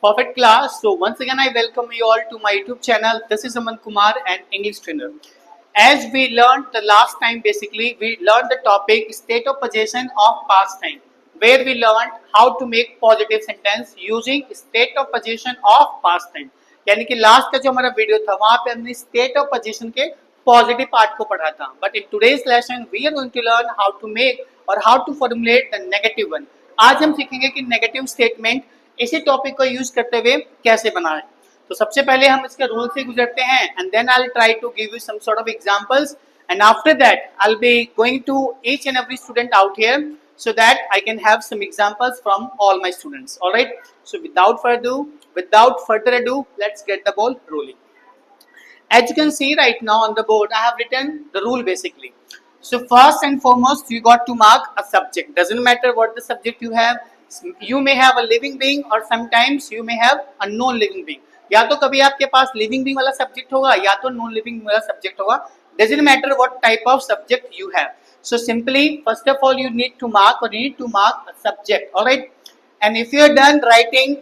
Perfect class. So once again, I welcome you all to my YouTube channel. This is Aman Kumar, an English trainer. As we learned the last time, basically, we learned the topic state of possession of past time, where we learned how to make positive sentence using state of possession of past time. यानी कि last का जो हमारा video था वहां पे हमने state of position के पॉजिटिव पार्ट को पढ़ा था. But in today's lesson we are going to learn how to make और how to formulate the negative one. आज हम सीखेंगे कि नेगेटिव स्टेटमेंट इसी टॉपिक को यूज करते हुए कैसे बनाएं. तो सबसे पहले हम इसके रूल से गुजरते हैं and then I will try to give you some sort of examples and after that I will be going to each and every student out here so that I can have some examples from all my students. All right, so without further ado, let's get the ball rolling. As you can see right now on the board, I have written the rule basically. So first and foremost, you got to mark a subject. Doesn't matter what the subject you have. You may have a living being or sometimes you may have a non-living being. या तो कभी आपके पास living being वाला subject होगा या तो non living वाला subject होगा. Doesn't matter what type of subject you have. So simply, first of all, you need to mark a subject. All right. And if you are done writing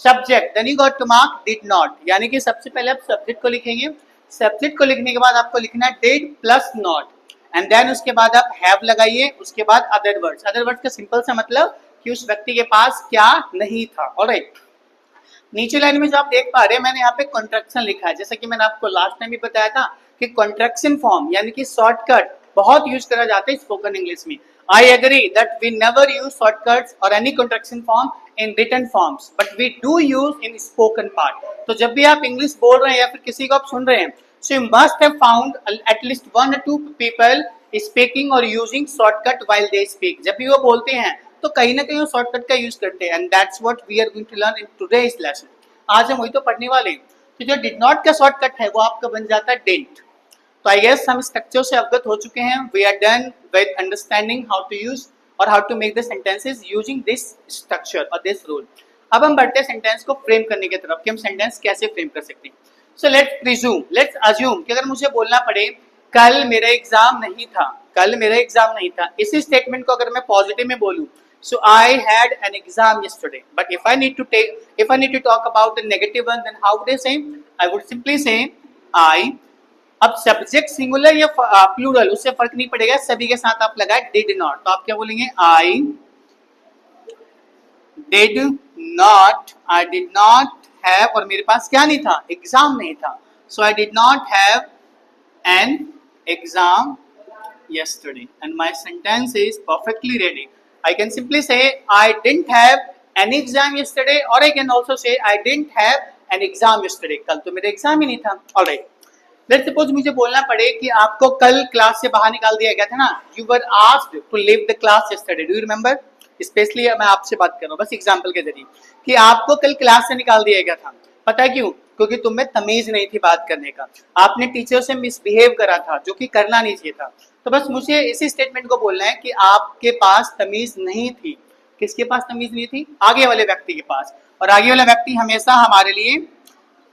subject, then you got to mark did not. यानी कि सबसे पहले आप subject को लिखेंगे. Subject को लिखने के बाद आपको लिखना है did plus not. And then उसके बाद आप हैव लगाइए. उसके बाद अदर वर्ड्स. अदर वर्ड्स का सिंपल सा मतलब कि उस व्यक्ति के पास क्या नहीं था. ऑलराइट. नीचे लाइन में जो आप देख पा रहे हैं मैंने यहाँ पे कॉन्ट्रैक्शन लिखा है. जैसा कि मैंने आपको लास्ट टाइम भी बताया था कि कॉन्ट्रैक्शन फॉर्म यानी कि शॉर्टकट बहुत यूज करा जाता है स्पोकन इंग्लिश में. I agree that we never use shortcuts और any contraction form in written forms but we do use in spoken part. तो जब भी आप इंग्लिश बोल रहे हैं या फिर किसी को आप सुन रहे हैं so you must have found at least 1 or 2 people speaking और using shortcut while they speak. जब भी वो बोलते हैं तो कहीं ना कहीं वो शॉर्टकट का यूज करते हैं. And that's what we are going to learn in today's lesson. आज हम वही तो पढ़ने वाले हैं. तो जो डिड नॉट का शॉर्टकट है वो आपका बन जाता है डिडंट. तो आई गेस हम स्ट्रक्चर से अवगत हो चुके हैं. We are done with understanding how to use और how to make the sentences using this structure और दिस रूल. अब हम बढ़ते हैं सेंटेंस को फ्रेम करने की तरफ कि हम सेंटेंस कैसे फ्रेम कर सकते हैं. सो लेट्स अज्यूम कि अगर मुझे बोलना पड़े कल मेरा एग्जाम नहीं था. कल मेरा एग्जाम नहीं था. इसी स्टेटमेंट को अगर मैं पॉजिटिव में बोलूं so I had an exam yesterday. But if I need to talk about the negative one, then how would I say? I would simply say I. अब सब्जेक्ट सिंगुलर या प्लूरल उससे फर्क नहीं पड़ेगा. सभी के साथ आप लगाए डिड नॉट. तो आप क्या बोलेंगे? I did not have और मेरे पास क्या नहीं था? एग्जाम नहीं था. So I did not have an exam yesterday and my sentence is perfectly ready. I can simply say I didn't have an exam yesterday or I can also say I didn't have an exam yesterday. कल तो मेरा exam ही नहीं था. Alright. Let's suppose मुझे बोलना पड़े कि आपको कल क्लास से बाहर निकाल दिया गया था ना. You were asked to leave the class yesterday. Do you remember? Specially मैं आपसे बात कर रहा हूँ बस एग्जाम्पल के जरिए कि आपको कल क्लास से निकाल दिया गया था. पता है क्यों? क्योंकि तुम में तमीज नहीं थी बात करने का. आपने टीचर से मिसबिहेव करा था जो कि करना नहीं चाहिए था. तो बस मुझे इसी स्टेटमेंट को बोलना है कि आपके पास तमीज नहीं थी. किसके पास तमीज नहीं थी? आगे वाले व्यक्ति के पास. और आगे वाला व्यक्ति हमेशा हमारे लिए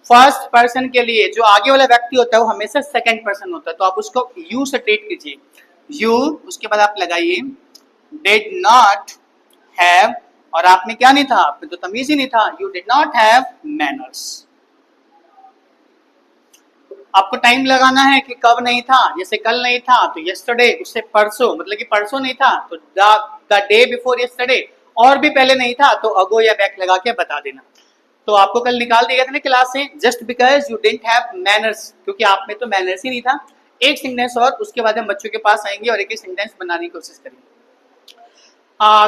फर्स्ट पर्सन के लिए जो आगे वाला व्यक्ति होता है वो हमेशा सेकंड पर्सन होता है. तो आप उसको यू से ट्रीट कीजिए. यू उसके बाद आप लगाइए डिड नॉट हैव और आप में क्या नहीं था? आप में तो तमीज ही नहीं था. You did not have manners. आपको टाइम लगाना है कि कब नहीं था. जैसे कल नहीं था तो यस्टरडे. उससे परसों मतलब कि परसों नहीं था तो द डे बिफोर यस्टरडे. और भी पहले नहीं था तो अगो या बैक लगा के बता देना. तो आपको कल निकाल दिया गया था ना क्लास से just because you didn't have manners. क्योंकि आप में तो मैनर्स ही नहीं था. एक सेंटेंस और उसके बाद हम बच्चों के पास आएंगे और एक एक सेंटेंस बनाने की कोशिश करेंगे.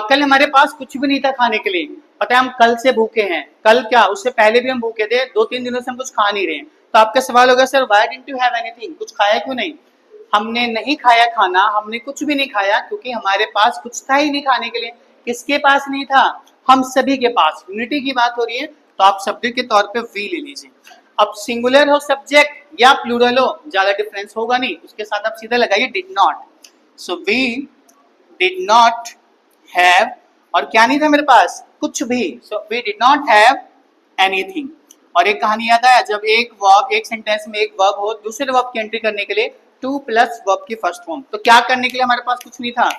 कल हमारे पास कुछ भी नहीं था खाने के लिए. पता है हम कल से भूखे हैं. कल क्या उससे पहले भी हम भूखे थे. 2-3 दिनों से हम कुछ खा नहीं रहे हैं. तो आपका सवाल होगा sir why didn't you have anything? कुछ खाया क्यों नहीं? हमने नहीं खाया खाना. हमने कुछ भी नहीं खाया क्योंकि हमारे पास कुछ था ही नहीं खाने के लिए. किसके पास नहीं था? हम सभी के पास. यूनिटी की बात हो रही है तो आप सब्जेक्ट के तौर पे वी ले लीजिए. अब सिंगुलर हो सब्जेक्ट या प्लूरल हो ज्यादा डिफरेंस होगा नहीं. उसके साथ आप सीधा लगाइए did not. So we did not have और क्या नहीं था मेरे पास? कुछ भी. So we did not have anything. और एक कहानी याद आया जब एक सेंटेंस में एक वर्ब हो दूसरे वर्ब की एंट्री करने के लिए टू प्लस वर्ब की फर्स्ट फॉर्म. तो क्या करने के लिए हमारे पास कुछ नहीं था?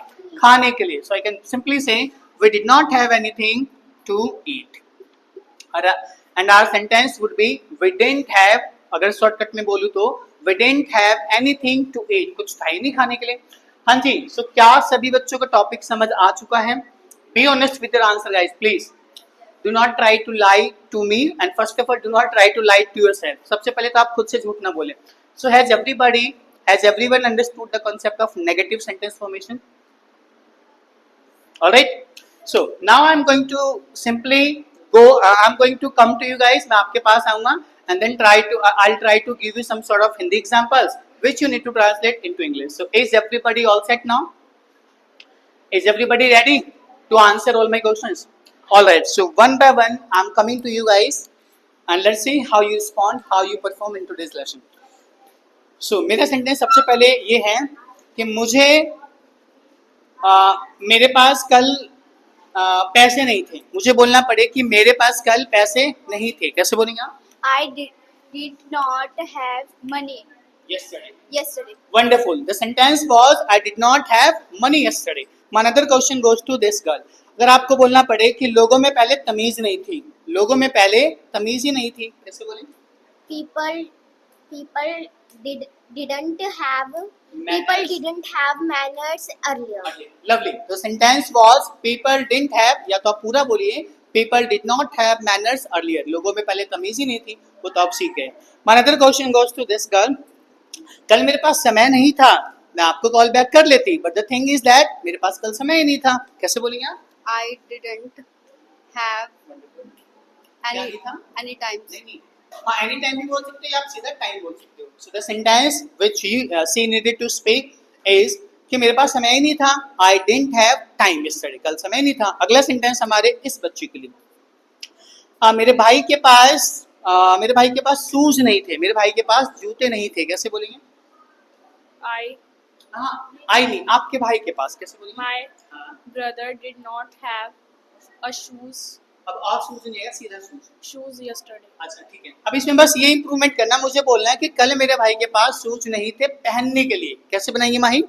खाने के लिए. So I can simply say we did not have anything to eat. And our sentence would be we didn't have, अगर शॉर्टकट में बोलूं तो we didn't have anything to eat, कुछ था ही नहीं खाने के लिए। हाँ जी, सो क्या सभी बच्चों को टॉपिक समझ आ चुका है? Be honest with your answer guys please, do not try to lie to me and first of all do not try to lie to yourself. सबसे पहले तो आप खुद से झूठ ना बोले। So has everyone understood the concept of negative sentence formation? Alright, so now I am going to simply go I'm going to come to you guys, मैं आपके पास आऊंगा and then I'll try to give you some sort of Hindi examples which you need to translate into English. So is everybody all set now? Is everybody ready to answer all my questions? All right, so one by one I'm coming to you guys and let's see how you respond, how you perform in today's lesson. So मेरा sentence सबसे पहले ये है कि मुझे मेरे पास कल पैसे नहीं थे। मुझे बोलना पड़े कि मेरे पास कल पैसे नहीं थे। कैसे बोलेंगे आप? I did not have money yesterday. Wonderful. The sentence was I did not have money yesterday. My another question goes to this girl. अगर आपको बोलना पड़े कि लोगों में पहले तमीज नहीं थी, लोगों में पहले तमीज ही नहीं थी, कैसे बोलेंगे? People didn't have manners earlier. Lovely. The sentence was people didn't have, या तो आप पूरा बोलिए people did not have manners earlier. लोगों में पहले तमीज ही नहीं थी, वो तो आप सीख गए। My another question goes to this girl. कल मेरे पास समय नहीं था, मैं आपको कॉल बैक कर लेती, but the thing is that मेरे पास कल समय ही नहीं था। कैसे बोलेंगे आप? I didn't have any time. नहीं, हाँ एनी टाइम भी बोल सकते हो, आप सीधा टाइम बोल सकते हो। So the sentence which she needed to speak is कि मेरे पास समय ही नहीं था, I didn't have time yesterday, कल समय नहीं था। अगला सेंटेंस हमारे इस बच्चे के लिए, मेरे भाई के पास शूज नहीं थे, मेरे भाई के पास जूते नहीं थे। कैसे बोलेंगे? आई नहीं, आपके भाई के पास कैसे बोलेंगे? My brother did not have a shoes. अब आप शूज नहीं आएगा, सीधा Shoes yesterday. अच्छा ठीक है। अब इसमें बस ये इंप्रूवमेंट करना, मुझे बोलना है कि कल मेरे भाई के पास शूज नहीं थे पहनने के लिए। कैसे बनाएंगे माही?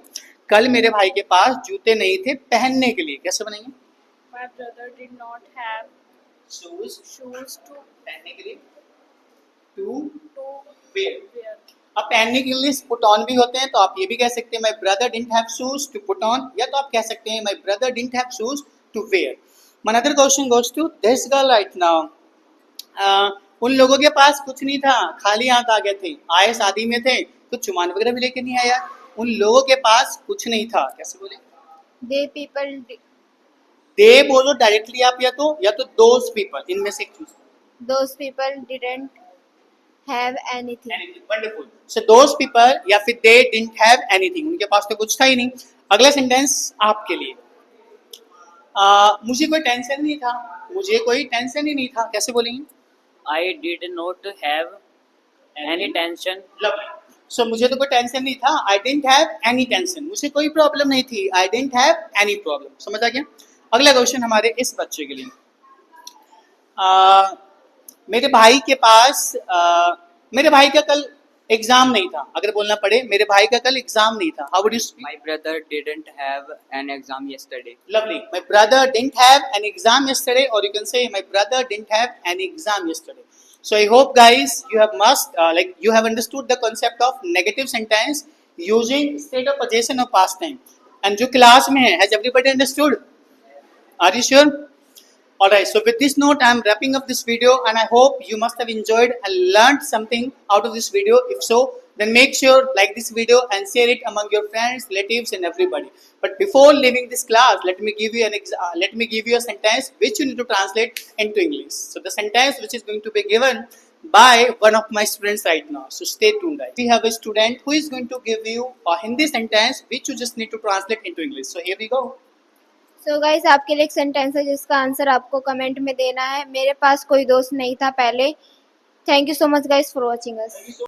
कल मेरे भाई के पास जूते नहीं थे पहनने के लिए। कैसे बनाएंगे? My brother did not have shoes to पहनने के लिए, to wear. अब पहनने के लिए पुट ऑन भी होते हैं, तो आप ये भी कह सकते हैं my brother didn't have shoes to put on, या तो आप कह सकते हैं my brother didn't have shoes to wear. My another question goes to this girl right now. उन लोगों के पास कुछ नहीं था, खाली हाथ आ गए थे, आए शादी में थे, कुछ चुमान वगैरह भी लेके नहीं आया। उन लोगों के पास कुछ नहीं था। कैसे बोले? दे बोलो डायरेक्टली आप, या तो those people, इनमें से एक choose. Those people didn't have anything. Wonderful. So those people या फिर they didn't have anything, उनके पास तो कुछ था ही नहीं। अगला सेंटेंस आपके लिए, मुझे कोई टेंशन नहीं था, मुझे कोई टेंशन ही नहीं था। कैसे बोलेंगे? I did not have any tension. Lovely. So मुझे तो कोई टेंशन नहीं था, I didn't have any tension, मुझे कोई प्रॉब्लम नहीं थी, I didn't have any problem. समझ आ गया? अगला क्वेश्चन हमारे इस बच्चे के लिए, मेरे भाई का कल एग्जाम नहीं था। अगर बोलना पड़े मेरे भाई का कल एग्जाम नहीं था, how would you speak? My brother didn't have an exam yesterday. Lovely. My brother didn't have an exam yesterday, or you can say my brother didn't have an exam yesterday. So I hope guys you have understood the concept of negative sentence using state of possession or past time. And जो class में है, has everybody understood? Are you sure? Alright, so with this note I am wrapping up this video and I hope you must have enjoyed and learned something out of this video. If so, then make sure like this video and share it among your friends, relatives and everybody. But before leaving this class, let me give you a sentence which you need to translate into English. So the sentence which is going to be given by one of my students right now. So stay tuned guys. We have a student who is going to give you a Hindi sentence which you just need to translate into English. So here we go. So guys, आपके लिए एक sentence है जिसका answer आपको comment में देना है। मेरे पास कोई दोस्त नहीं था पहले। Thank you so much guys for watching us.